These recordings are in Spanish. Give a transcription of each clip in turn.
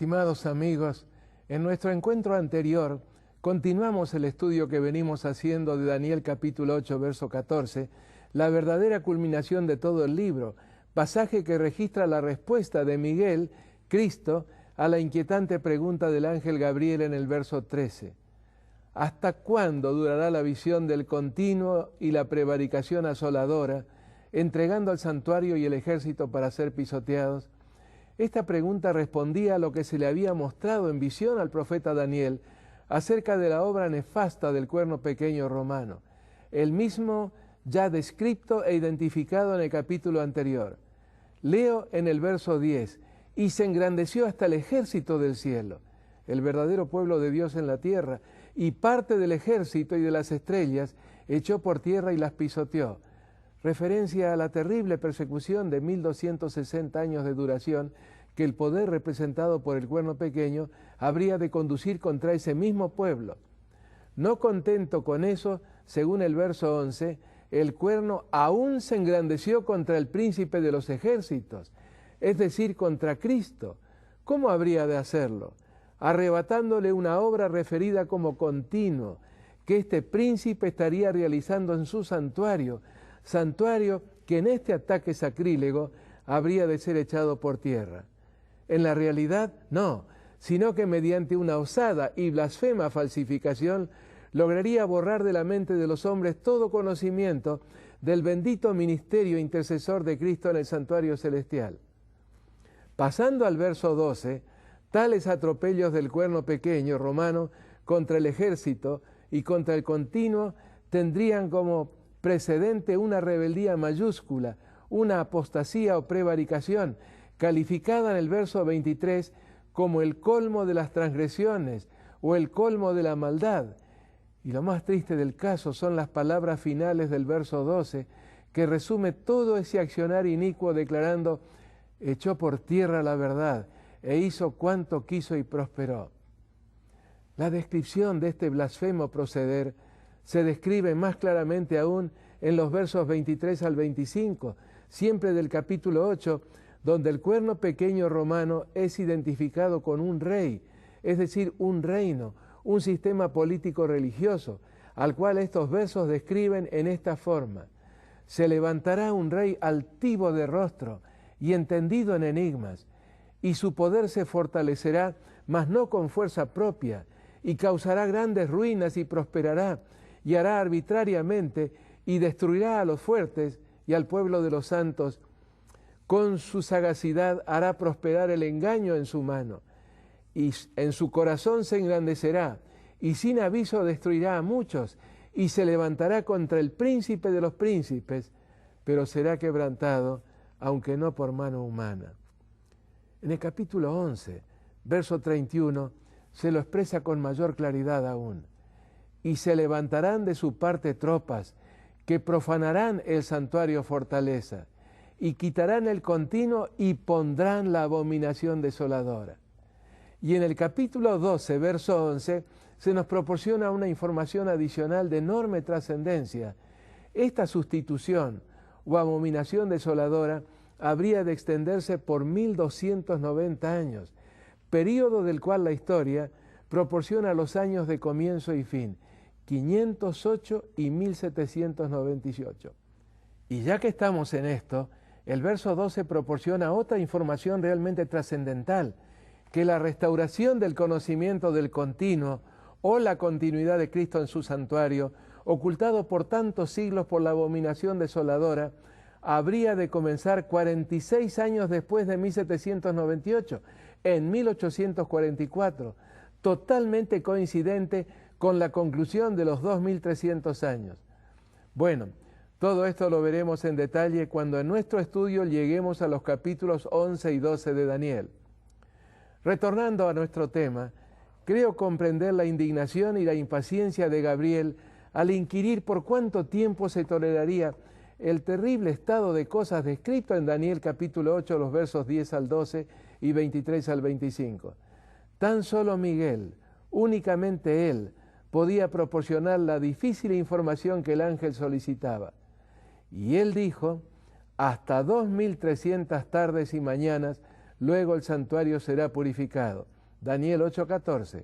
Estimados amigos, en nuestro encuentro anterior continuamos el estudio que venimos haciendo de Daniel capítulo 8, verso 14, la verdadera culminación de todo el libro, pasaje que registra la respuesta de Miguel, Cristo, a la inquietante pregunta del ángel Gabriel en el verso 13. ¿Hasta cuándo durará la visión del continuo y la prevaricación asoladora, entregando al santuario y el ejército para ser pisoteados? Esta pregunta respondía a lo que se le había mostrado en visión al profeta Daniel acerca de la obra nefasta del cuerno pequeño romano, el mismo ya descrito e identificado en el capítulo anterior. Leo en el verso 10, y se engrandeció hasta el ejército del cielo, el verdadero pueblo de Dios en la tierra, y parte del ejército y de las estrellas echó por tierra y las pisoteó. Referencia a la terrible persecución de 1260 años de duración que el poder representado por el cuerno pequeño habría de conducir contra ese mismo pueblo. No contento con eso, según el verso 11, el cuerno aún se engrandeció contra el príncipe de los ejércitos, es decir, contra Cristo. ¿Cómo habría de hacerlo? Arrebatándole una obra referida como continuo, que este príncipe estaría realizando en su santuario que en este ataque sacrílego habría de ser echado por tierra. En la realidad, no, sino que mediante una osada y blasfema falsificación lograría borrar de la mente de los hombres todo conocimiento del bendito ministerio intercesor de Cristo en el santuario celestial. Pasando al verso 12, tales atropellos del cuerno pequeño romano contra el ejército y contra el continuo tendrían como precedente una rebeldía mayúscula, una apostasía o prevaricación, calificada en el verso 23 como el colmo de las transgresiones o el colmo de la maldad. Y lo más triste del caso son las palabras finales del verso 12, que resume todo ese accionar inicuo declarando: echó por tierra la verdad e hizo cuanto quiso y prosperó. La descripción de este blasfemo proceder se describe más claramente aún en los versos 23 al 25, siempre del capítulo 8, donde el cuerno pequeño romano es identificado con un rey, es decir, un reino, un sistema político religioso, al cual estos versos describen en esta forma: se levantará un rey altivo de rostro y entendido en enigmas, y su poder se fortalecerá, mas no con fuerza propia, y causará grandes ruinas y prosperará, y hará arbitrariamente, y destruirá a los fuertes y al pueblo de los santos. Con su sagacidad hará prosperar el engaño en su mano, y en su corazón se engrandecerá, y sin aviso destruirá a muchos, y se levantará contra el príncipe de los príncipes, pero será quebrantado, aunque no por mano humana. En el capítulo 11, verso 31, se lo expresa con mayor claridad aún. Y se levantarán de su parte tropas, que profanarán el santuario fortaleza, y quitarán el continuo y pondrán la abominación desoladora. Y en el capítulo 12, verso 11, se nos proporciona una información adicional de enorme trascendencia. Esta sustitución o abominación desoladora habría de extenderse por 1290 años, período del cual la historia proporciona los años de comienzo y fin, 508 y 1798. Y ya que estamos en esto, el verso 12 proporciona otra información realmente trascendental, que la restauración del conocimiento del continuo o la continuidad de Cristo en su santuario, ocultado por tantos siglos por la abominación desoladora, habría de comenzar 46 años después de 1798, en 1844, totalmente coincidente con la conclusión de los 2300 años. Bueno, todo esto lo veremos en detalle cuando en nuestro estudio lleguemos a los capítulos 11 y 12 de Daniel. Retornando a nuestro tema, creo comprender la indignación y la impaciencia de Gabriel al inquirir por cuánto tiempo se toleraría el terrible estado de cosas descrito en Daniel capítulo 8, los versos 10 al 12 y 23 al 25. Tan solo Miguel, únicamente él, podía proporcionar la difícil información que el ángel solicitaba. Y él dijo: hasta 2300 tardes y mañanas luego el santuario será purificado. Daniel 8:14.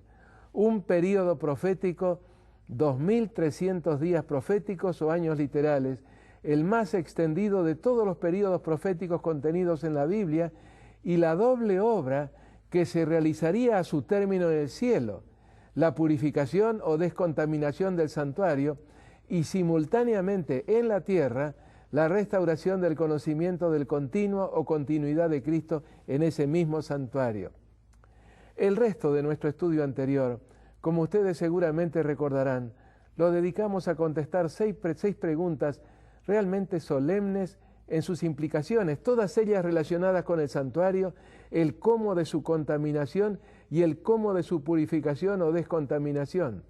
Un período profético, 2300 días proféticos o años literales, el más extendido de todos los períodos proféticos contenidos en la Biblia, y la doble obra que se realizaría a su término en el cielo, la purificación o descontaminación del santuario, y simultáneamente en la tierra, la restauración del conocimiento del continuo o continuidad de Cristo en ese mismo santuario. El resto de nuestro estudio anterior, como ustedes seguramente recordarán, lo dedicamos a contestar seis preguntas realmente solemnes en sus implicaciones, todas ellas relacionadas con el santuario, el cómo de su contaminación y el cómo de su purificación o descontaminación.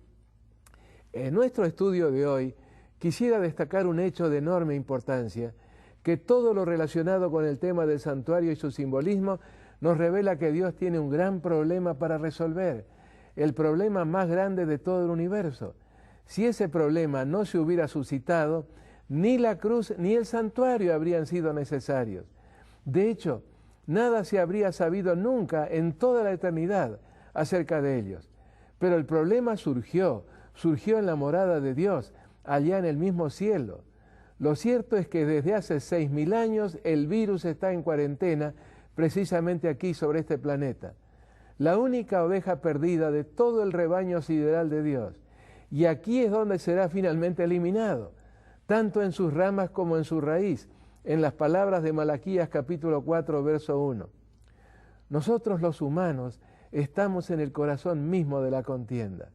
En nuestro estudio de hoy, quisiera destacar un hecho de enorme importancia, que todo lo relacionado con el tema del santuario y su simbolismo nos revela que Dios tiene un gran problema para resolver, el problema más grande de todo el universo. Si ese problema no se hubiera suscitado, ni la cruz ni el santuario habrían sido necesarios. De hecho, nada se habría sabido nunca en toda la eternidad acerca de ellos. Pero el problema surgió en la morada de Dios, allá en el mismo cielo. Lo cierto es que desde hace 6000 años el virus está en cuarentena, precisamente aquí sobre este planeta. La única oveja perdida de todo el rebaño sideral de Dios. Y aquí es donde será finalmente eliminado, tanto en sus ramas como en su raíz, en las palabras de Malaquías capítulo 4, verso 1. Nosotros los humanos estamos en el corazón mismo de la contienda.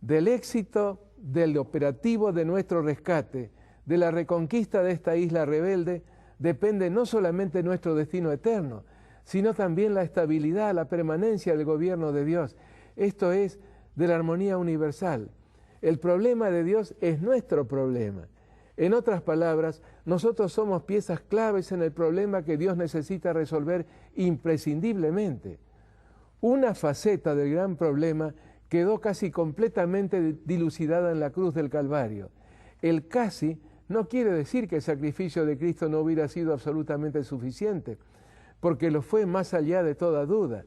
Del éxito del operativo de nuestro rescate, de la reconquista de esta isla rebelde, depende no solamente nuestro destino eterno, sino también la estabilidad, la permanencia del gobierno de Dios. Esto es, de la armonía universal. El problema de Dios es nuestro problema. En otras palabras, nosotros somos piezas claves en el problema que Dios necesita resolver imprescindiblemente. Una faceta del gran problema quedó casi completamente dilucidada en la cruz del Calvario. El casi no quiere decir que el sacrificio de Cristo no hubiera sido absolutamente suficiente, porque lo fue más allá de toda duda.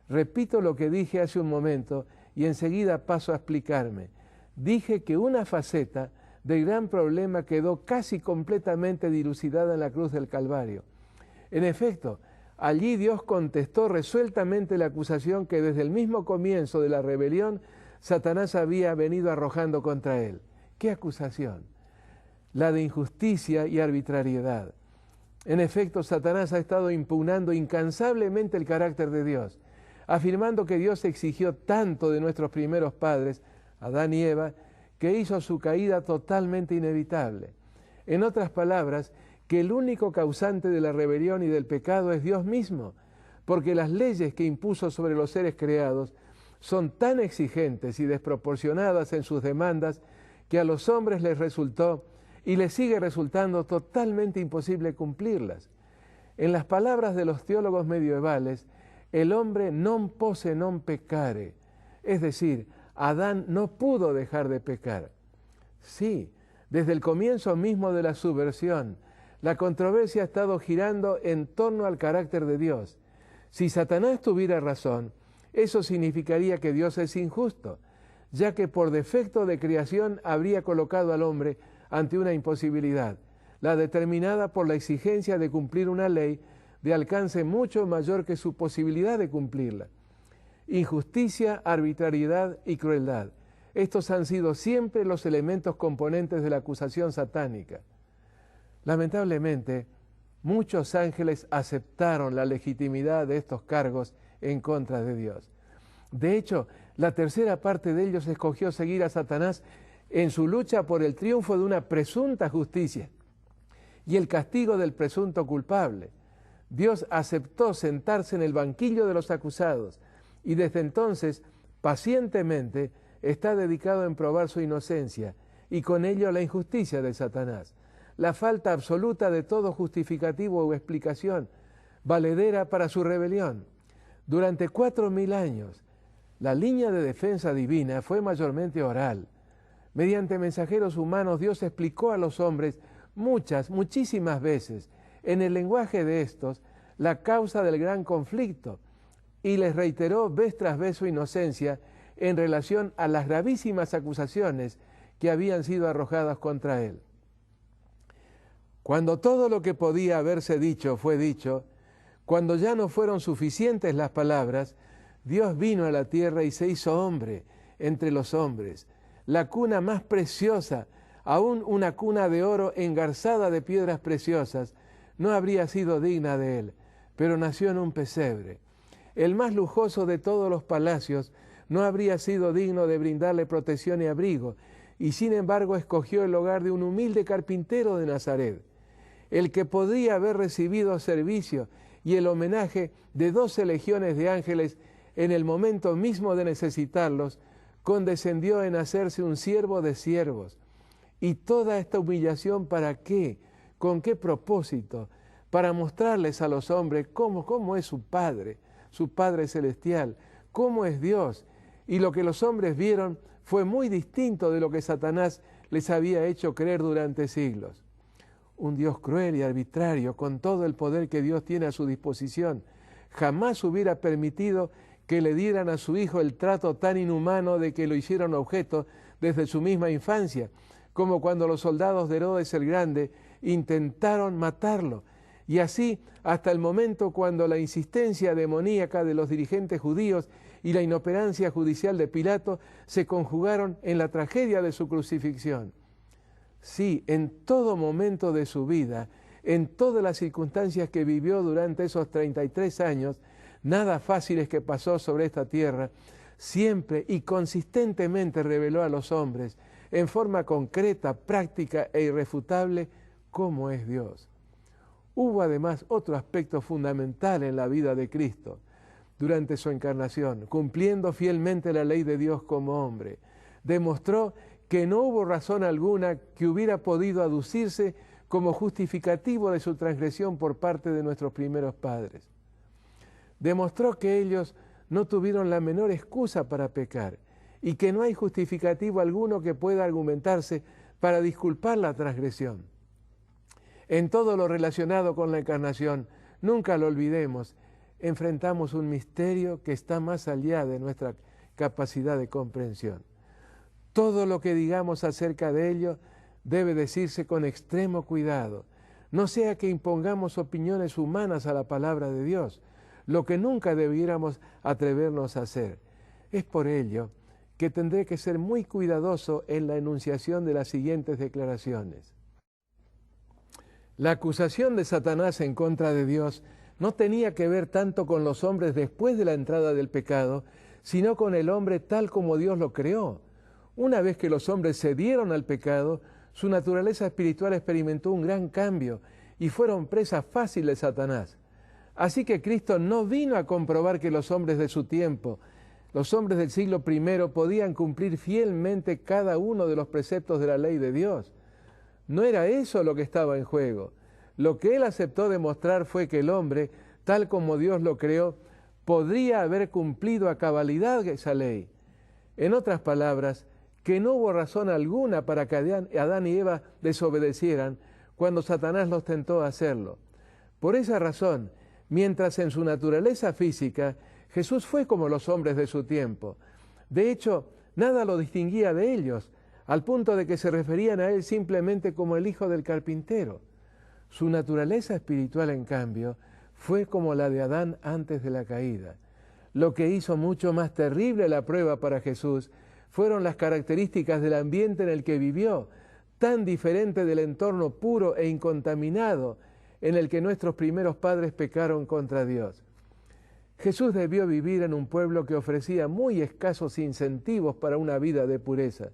Repito lo que dije hace un momento y enseguida paso a explicarme. Dije que una faceta del gran problema quedó casi completamente dilucidada en la cruz del Calvario. En efecto, allí Dios contestó resueltamente la acusación que desde el mismo comienzo de la rebelión Satanás había venido arrojando contra él. ¿Qué acusación? La de injusticia y arbitrariedad. En efecto, Satanás ha estado impugnando incansablemente el carácter de Dios, afirmando que Dios exigió tanto de nuestros primeros padres, Adán y Eva, que hizo su caída totalmente inevitable. En otras palabras, que el único causante de la rebelión y del pecado es Dios mismo, porque las leyes que impuso sobre los seres creados son tan exigentes y desproporcionadas en sus demandas que a los hombres les resultó y les sigue resultando totalmente imposible cumplirlas. En las palabras de los teólogos medievales, el hombre non posse non peccare, es decir, Adán no pudo dejar de pecar. Sí, desde el comienzo mismo de la subversión, la controversia ha estado girando en torno al carácter de Dios. Si Satanás tuviera razón, eso significaría que Dios es injusto, ya que por defecto de creación habría colocado al hombre ante una imposibilidad, la determinada por la exigencia de cumplir una ley de alcance mucho mayor que su posibilidad de cumplirla. Injusticia, arbitrariedad y crueldad. Estos han sido siempre los elementos componentes de la acusación satánica. Lamentablemente, muchos ángeles aceptaron la legitimidad de estos cargos en contra de Dios. De hecho, la tercera parte de ellos escogió seguir a Satanás en su lucha por el triunfo de una presunta justicia y el castigo del presunto culpable. Dios aceptó sentarse en el banquillo de los acusados y desde entonces, pacientemente, está dedicado en probar su inocencia y con ello la injusticia de Satanás, la falta absoluta de todo justificativo o explicación valedera para su rebelión. Durante 4000 años, la línea de defensa divina fue mayormente oral. Mediante mensajeros humanos, Dios explicó a los hombres muchísimas veces, en el lenguaje de estos, la causa del gran conflicto, y les reiteró vez tras vez su inocencia en relación a las gravísimas acusaciones que habían sido arrojadas contra él. Cuando todo lo que podía haberse dicho fue dicho, cuando ya no fueron suficientes las palabras, Dios vino a la tierra y se hizo hombre entre los hombres. La cuna más preciosa, aún una cuna de oro engarzada de piedras preciosas, no habría sido digna de él, pero nació en un pesebre. El más lujoso de todos los palacios no habría sido digno de brindarle protección y abrigo, y sin embargo escogió el hogar de un humilde carpintero de Nazaret, el que podría haber recibido servicio y el homenaje de 12 legiones de ángeles en el momento mismo de necesitarlos, condescendió en hacerse un siervo de siervos. ¿Y toda esta humillación para qué? ¿Con qué propósito? Para mostrarles a los hombres cómo es su Padre celestial, cómo es Dios. Y lo que los hombres vieron fue muy distinto de lo que Satanás les había hecho creer durante siglos. Un Dios cruel y arbitrario, con todo el poder que Dios tiene a su disposición, jamás hubiera permitido que le dieran a su hijo el trato tan inhumano de que lo hicieron objeto desde su misma infancia, como cuando los soldados de Herodes el Grande intentaron matarlo. Y así hasta el momento cuando la insistencia demoníaca de los dirigentes judíos y la inoperancia judicial de Pilato se conjugaron en la tragedia de su crucifixión. Sí, en todo momento de su vida, en todas las circunstancias que vivió durante esos 33 años, nada fáciles que pasó sobre esta tierra, siempre y consistentemente reveló a los hombres, en forma concreta, práctica e irrefutable, cómo es Dios. Hubo además otro aspecto fundamental en la vida de Cristo durante su encarnación, cumpliendo fielmente la ley de Dios como hombre. Demostró que no hubo razón alguna que hubiera podido aducirse como justificativo de su transgresión por parte de nuestros primeros padres. Demostró que ellos no tuvieron la menor excusa para pecar y que no hay justificativo alguno que pueda argumentarse para disculpar la transgresión. En todo lo relacionado con la encarnación, nunca lo olvidemos, enfrentamos un misterio que está más allá de nuestra capacidad de comprensión. Todo lo que digamos acerca de ello debe decirse con extremo cuidado, no sea que impongamos opiniones humanas a la palabra de Dios, lo que nunca debiéramos atrevernos a hacer. Es por ello que tendré que ser muy cuidadoso en la enunciación de las siguientes declaraciones. La acusación de Satanás en contra de Dios no tenía que ver tanto con los hombres después de la entrada del pecado, sino con el hombre tal como Dios lo creó. Una vez que los hombres cedieron al pecado, su naturaleza espiritual experimentó un gran cambio y fueron presa fácil de Satanás. Así que Cristo no vino a comprobar que los hombres de su tiempo, los hombres del siglo I, podían cumplir fielmente cada uno de los preceptos de la ley de Dios. No era eso lo que estaba en juego. Lo que él aceptó demostrar fue que el hombre, tal como Dios lo creó, podría haber cumplido a cabalidad esa ley. En otras palabras, que no hubo razón alguna para que Adán y Eva desobedecieran cuando Satanás los tentó a hacerlo. Por esa razón, mientras en su naturaleza física, Jesús fue como los hombres de su tiempo. De hecho, nada lo distinguía de ellos, al punto de que se referían a él simplemente como el hijo del carpintero. Su naturaleza espiritual, en cambio, fue como la de Adán antes de la caída. Lo que hizo mucho más terrible la prueba para Jesús fueron las características del ambiente en el que vivió, tan diferente del entorno puro e incontaminado en el que nuestros primeros padres pecaron contra Dios. Jesús debió vivir en un pueblo que ofrecía muy escasos incentivos para una vida de pureza.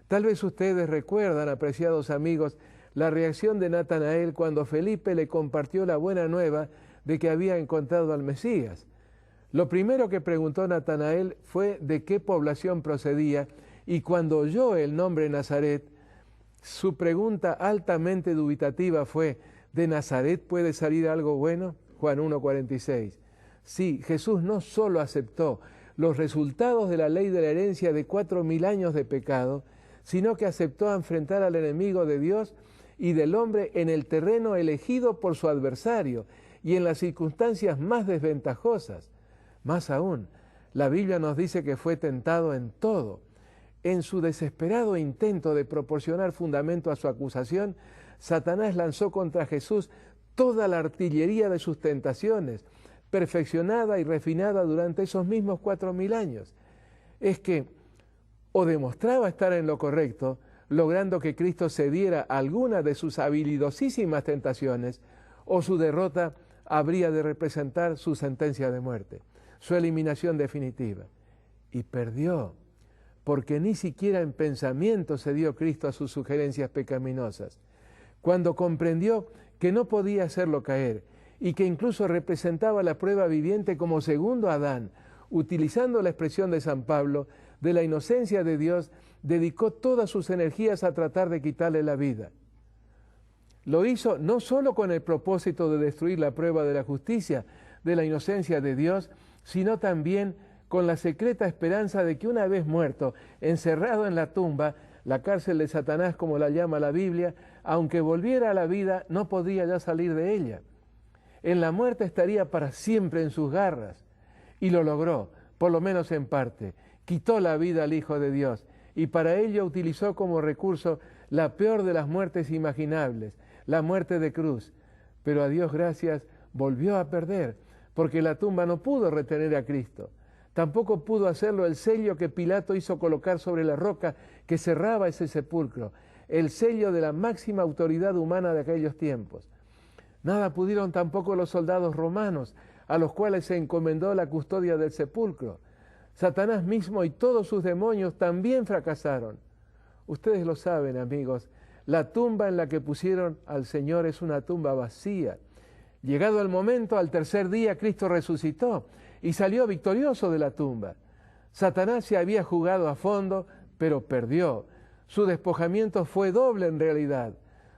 Tal vez ustedes recuerdan, apreciados amigos, la reacción de Natanael cuando Felipe le compartió la buena nueva de que había encontrado al Mesías. Lo primero que preguntó Natanael fue de qué población procedía, y cuando oyó el nombre Nazaret, su pregunta altamente dubitativa fue: ¿de Nazaret puede salir algo bueno? Juan 1:46. Sí, Jesús no solo aceptó los resultados de la ley de la herencia de 4000 años de pecado, sino que aceptó enfrentar al enemigo de Dios y del hombre en el terreno elegido por su adversario, y en las circunstancias más desventajosas. Más aún, la Biblia nos dice que fue tentado en todo. En su desesperado intento de proporcionar fundamento a su acusación, Satanás lanzó contra Jesús toda la artillería de sus tentaciones, perfeccionada y refinada durante esos mismos 4000 años. Es que o demostraba estar en lo correcto, logrando que Cristo cediera a alguna de sus habilidosísimas tentaciones, o su derrota habría de representar su sentencia de muerte, su eliminación definitiva. Y perdió, porque ni siquiera en pensamiento cedió Cristo a sus sugerencias pecaminosas. Cuando comprendió que no podía hacerlo caer y que incluso representaba la prueba viviente como segundo Adán, utilizando la expresión de San Pablo, de la inocencia de Dios, dedicó todas sus energías a tratar de quitarle la vida. Lo hizo no solo con el propósito de destruir la prueba de la justicia, de la inocencia de Dios, sino también con la secreta esperanza de que una vez muerto, encerrado en la tumba, la cárcel de Satanás como la llama la Biblia, aunque volviera a la vida, no podría ya salir de ella. En la muerte estaría para siempre en sus garras. Y lo logró, por lo menos en parte. Quitó la vida al Hijo de Dios y para ello utilizó como recurso la peor de las muertes imaginables, la muerte de cruz. Pero a Dios gracias volvió a perder, porque la tumba no pudo retener a Cristo. Tampoco pudo hacerlo el sello que Pilato hizo colocar sobre la roca que cerraba ese sepulcro, el sello de la máxima autoridad humana de aquellos tiempos. Nada pudieron tampoco los soldados romanos, a los cuales se encomendó la custodia del sepulcro. Satanás mismo y todos sus demonios también fracasaron. Ustedes lo saben, amigos, la tumba en la que pusieron al Señor es una tumba vacía. Llegado el momento, al tercer día Cristo resucitó y salió victorioso de la tumba. Satanás se había jugado a fondo, pero perdió. Su despojamiento fue doble en realidad.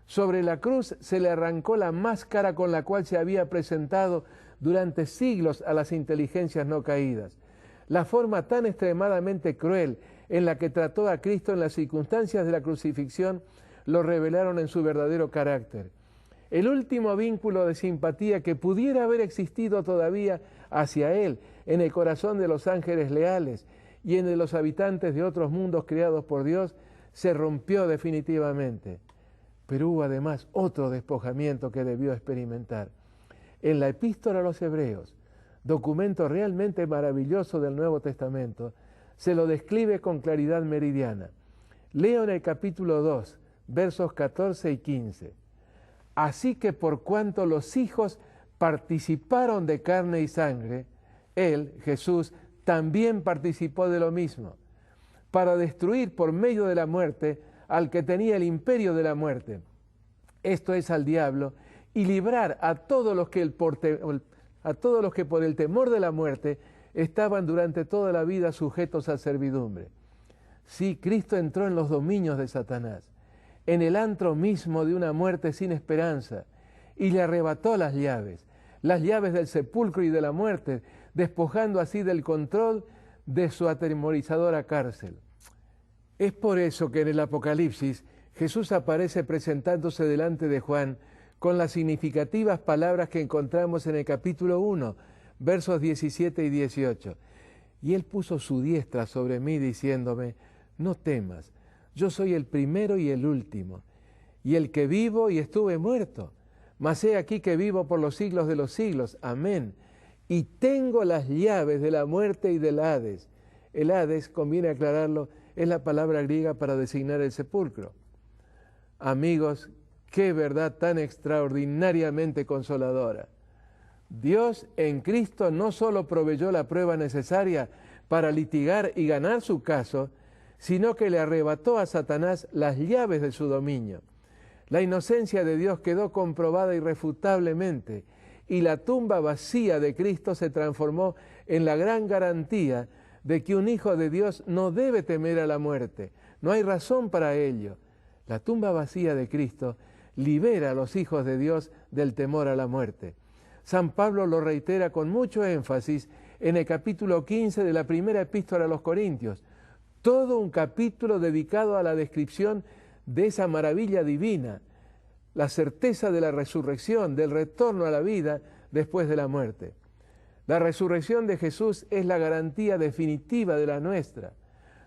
Sobre la cruz se le arrancó la máscara con la cual se había presentado durante siglos a las inteligencias no caídas. La forma tan extremadamente cruel en la que trató a Cristo en las circunstancias de la crucifixión lo revelaron en su verdadero carácter. El último vínculo de simpatía que pudiera haber existido todavía hacia Él en el corazón de los ángeles leales y en de los habitantes de otros mundos creados por Dios se rompió definitivamente. Pero hubo además otro despojamiento que debió experimentar. En la Epístola a los Hebreos, documento realmente maravilloso del Nuevo Testamento, se lo describe con claridad meridiana. Leo en el capítulo 2, versos 14 y 15. Así que por cuanto los hijos participaron de carne y sangre, Él, Jesús, también participó de lo mismo, para destruir por medio de la muerte al que tenía el imperio de la muerte, esto es al diablo, y librar a todos los que por el temor de la muerte estaban durante toda la vida sujetos a servidumbre. Sí, Cristo entró en los dominios de Satanás, en el antro mismo de una muerte sin esperanza, y le arrebató las llaves del sepulcro y de la muerte, despojando así del control de su atemorizadora cárcel. Es por eso que en el Apocalipsis Jesús aparece presentándose delante de Juan con las significativas palabras que encontramos en el capítulo 1, versos 17 y 18. Y Él puso su diestra sobre mí diciéndome, no temas, yo soy el primero y el último, y el que vivo y estuve muerto, mas he aquí que vivo por los siglos de los siglos, amén, y tengo las llaves de la muerte y del Hades. El Hades, conviene aclararlo, es la palabra griega para designar el sepulcro. Amigos, qué verdad tan extraordinariamente consoladora. Dios en Cristo no solo proveyó la prueba necesaria para litigar y ganar su caso, sino que le arrebató a Satanás las llaves de su dominio. La inocencia de Dios quedó comprobada irrefutablemente y la tumba vacía de Cristo se transformó en la gran garantía de que un hijo de Dios no debe temer a la muerte. No hay razón para ello. La tumba vacía de Cristo libera a los hijos de Dios del temor a la muerte. San Pablo lo reitera con mucho énfasis en el capítulo 15 de la primera epístola a los Corintios. Todo un capítulo dedicado a la descripción de esa maravilla divina, la certeza de la resurrección, del retorno a la vida después de la muerte. La resurrección de Jesús es la garantía definitiva de la nuestra.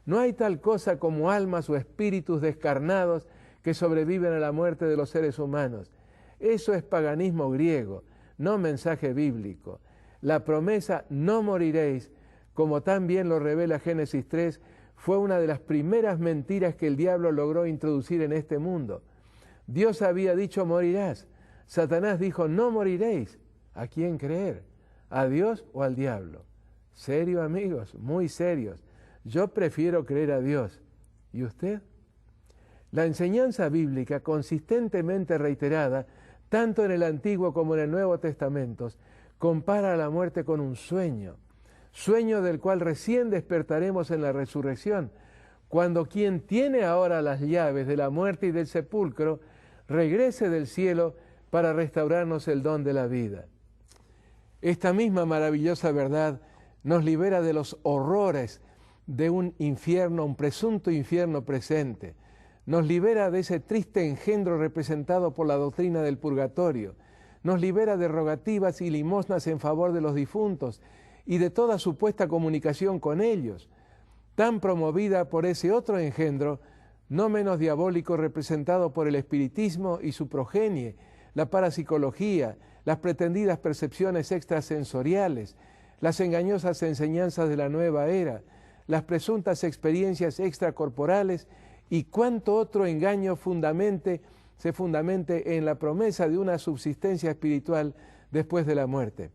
No hay tal cosa como almas o espíritus descarnados que sobreviven a la muerte de los seres humanos. Eso es paganismo griego, no mensaje bíblico. La promesa "no moriréis", como tan bien lo revela Génesis 3, fue una de las primeras mentiras que el diablo logró introducir en este mundo. Dios había dicho "morirás". Satanás dijo "no moriréis". ¿A quién creer? ¿A Dios o al diablo? Serio, amigos, muy serios. Yo prefiero creer a Dios. ¿Y usted? La enseñanza bíblica, consistentemente reiterada, tanto en el Antiguo como en el Nuevo Testamento, compara a la muerte con un sueño, sueño del cual recién despertaremos en la resurrección, cuando quien tiene ahora las llaves de la muerte y del sepulcro, regrese del cielo para restaurarnos el don de la vida. Esta misma maravillosa verdad nos libera de los horrores de un infierno, un presunto infierno presente. Nos libera de ese triste engendro representado por la doctrina del purgatorio. Nos libera de rogativas y limosnas en favor de los difuntos y de toda supuesta comunicación con ellos, tan promovida por ese otro engendro, no menos diabólico, representado por el espiritismo y su progenie, la parapsicología, las pretendidas percepciones extrasensoriales, las engañosas enseñanzas de la nueva era, las presuntas experiencias extracorporales y cuánto otro engaño se fundamente en la promesa de una subsistencia espiritual después de la muerte.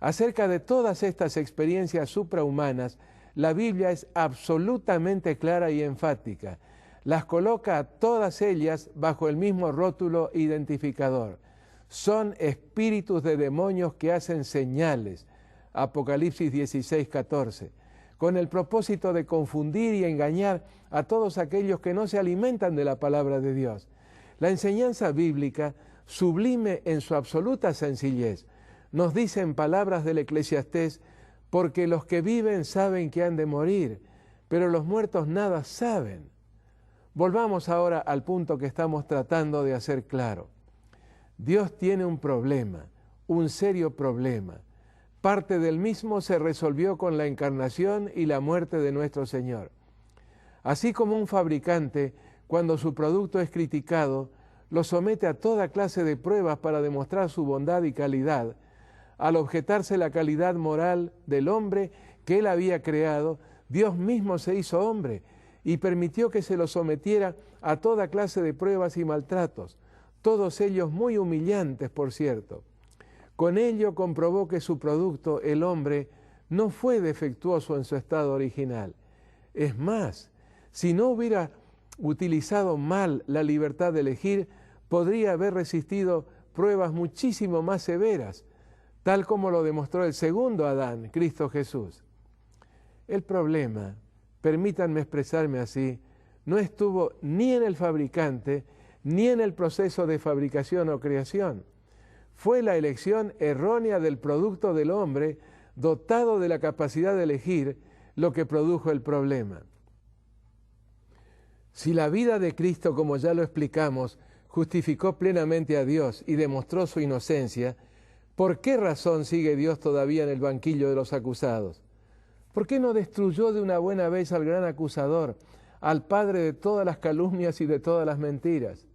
Acerca de todas estas experiencias suprahumanas, la Biblia es absolutamente clara y enfática. Las coloca a todas ellas bajo el mismo rótulo identificador. Son espíritus de demonios que hacen señales, Apocalipsis 16:14, con el propósito de confundir y engañar a todos aquellos que no se alimentan de la palabra de Dios. La enseñanza bíblica, sublime en su absoluta sencillez, nos dice en palabras del Eclesiastés: porque los que viven saben que han de morir, pero los muertos nada saben. Volvamos ahora al punto que estamos tratando de hacer claro. Dios tiene un problema, un serio problema. Parte del mismo se resolvió con la encarnación y la muerte de nuestro Señor. Así como un fabricante, cuando su producto es criticado, lo somete a toda clase de pruebas para demostrar su bondad y calidad, al objetarse la calidad moral del hombre que él había creado, Dios mismo se hizo hombre y permitió que se lo sometiera a toda clase de pruebas y maltratos, todos ellos muy humillantes, por cierto. Con ello comprobó que su producto, el hombre, no fue defectuoso en su estado original. Es más, si no hubiera utilizado mal la libertad de elegir, podría haber resistido pruebas muchísimo más severas, tal como lo demostró el segundo Adán, Cristo Jesús. El problema, permítanme expresarme así, no estuvo ni en el fabricante, ni en el proceso de fabricación o creación. Fue la elección errónea del producto del hombre, dotado de la capacidad de elegir, lo que produjo el problema. Si la vida de Cristo, como ya lo explicamos, justificó plenamente a Dios y demostró su inocencia, ¿por qué razón sigue Dios todavía en el banquillo de los acusados? ¿Por qué no destruyó de una buena vez al gran acusador, al padre de todas las calumnias y de todas las mentiras?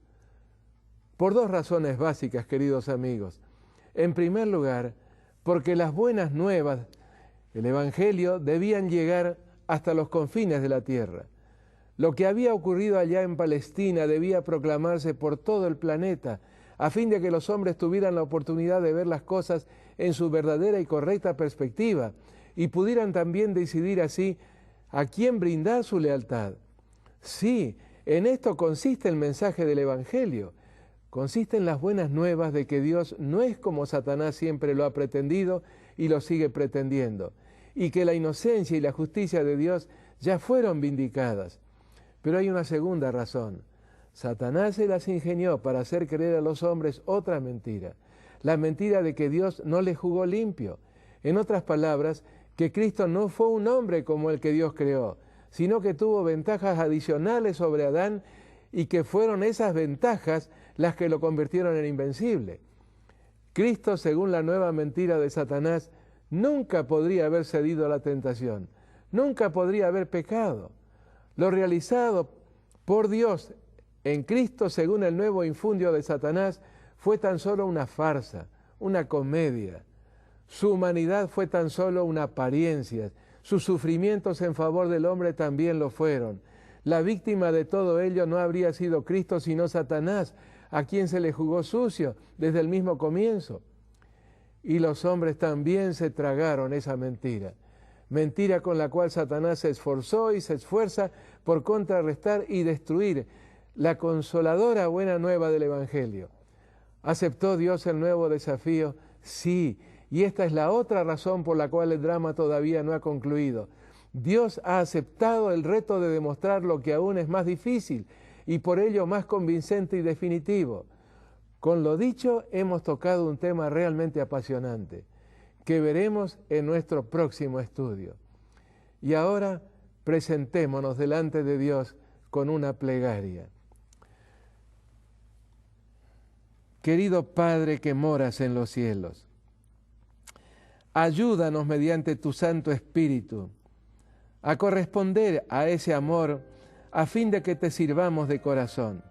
Por dos razones básicas, queridos amigos. En primer lugar, porque las buenas nuevas, el Evangelio, debían llegar hasta los confines de la tierra. Lo que había ocurrido allá en Palestina debía proclamarse por todo el planeta, a fin de que los hombres tuvieran la oportunidad de ver las cosas en su verdadera y correcta perspectiva y pudieran también decidir así a quién brindar su lealtad. Sí, en esto consiste el mensaje del Evangelio. Consiste en las buenas nuevas de que Dios no es como Satanás siempre lo ha pretendido y lo sigue pretendiendo, y que la inocencia y la justicia de Dios ya fueron vindicadas. Pero hay una segunda razón. Satanás se las ingenió para hacer creer a los hombres otra mentira, la mentira de que Dios no le jugó limpio. En otras palabras, que Cristo no fue un hombre como el que Dios creó, sino que tuvo ventajas adicionales sobre Adán y que fueron esas ventajas las que lo convirtieron en invencible. Cristo, según la nueva mentira de Satanás, nunca podría haber cedido a la tentación, nunca podría haber pecado. Lo realizado por Dios en Cristo, según el nuevo infundio de Satanás, fue tan solo una farsa, una comedia. Su humanidad fue tan solo una apariencia. Sus sufrimientos en favor del hombre también lo fueron. La víctima de todo ello no habría sido Cristo, sino Satanás, a quien se le jugó sucio desde el mismo comienzo. Y los hombres también se tragaron esa mentira. Mentira con la cual Satanás se esforzó y se esfuerza por contrarrestar y destruir la consoladora buena nueva del Evangelio. ¿Aceptó Dios el nuevo desafío? Sí, y esta es la otra razón por la cual el drama todavía no ha concluido. Dios ha aceptado el reto de demostrar lo que aún es más difícil y por ello más convincente y definitivo. Con lo dicho, hemos tocado un tema realmente apasionante, que veremos en nuestro próximo estudio. Y ahora presentémonos delante de Dios con una plegaria. Querido Padre que moras en los cielos, ayúdanos mediante tu Santo Espíritu a corresponder a ese amor a fin de que te sirvamos de corazón.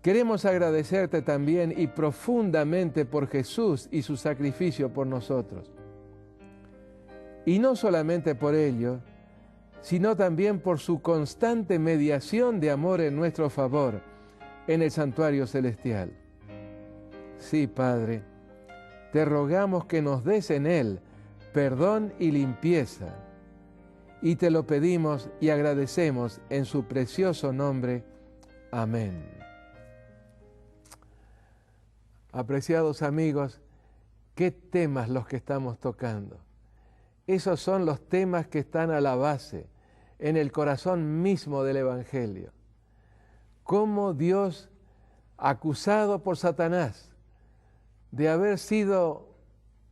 Queremos agradecerte también y profundamente por Jesús y su sacrificio por nosotros. Y no solamente por ello, sino también por su constante mediación de amor en nuestro favor en el santuario celestial. Sí, Padre, te rogamos que nos des en Él perdón y limpieza, y te lo pedimos y agradecemos en su precioso nombre. Amén. Apreciados amigos, ¿qué temas los que estamos tocando? Esos son los temas que están a la base, en el corazón mismo del Evangelio. Cómo Dios, acusado por Satanás de haber sido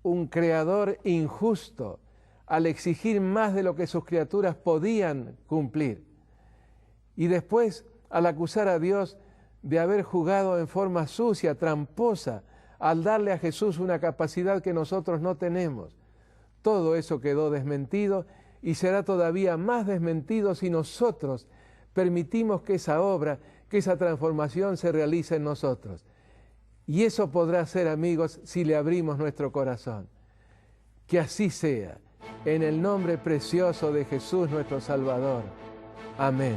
un creador injusto al exigir más de lo que sus criaturas podían cumplir, y después al acusar a Dios de haber jugado en forma sucia, tramposa, al darle a Jesús una capacidad que nosotros no tenemos. Todo eso quedó desmentido y será todavía más desmentido si nosotros permitimos que esa obra, que esa transformación se realice en nosotros. Y eso podrá ser, amigos, si le abrimos nuestro corazón. Que así sea, en el nombre precioso de Jesús nuestro Salvador. Amén.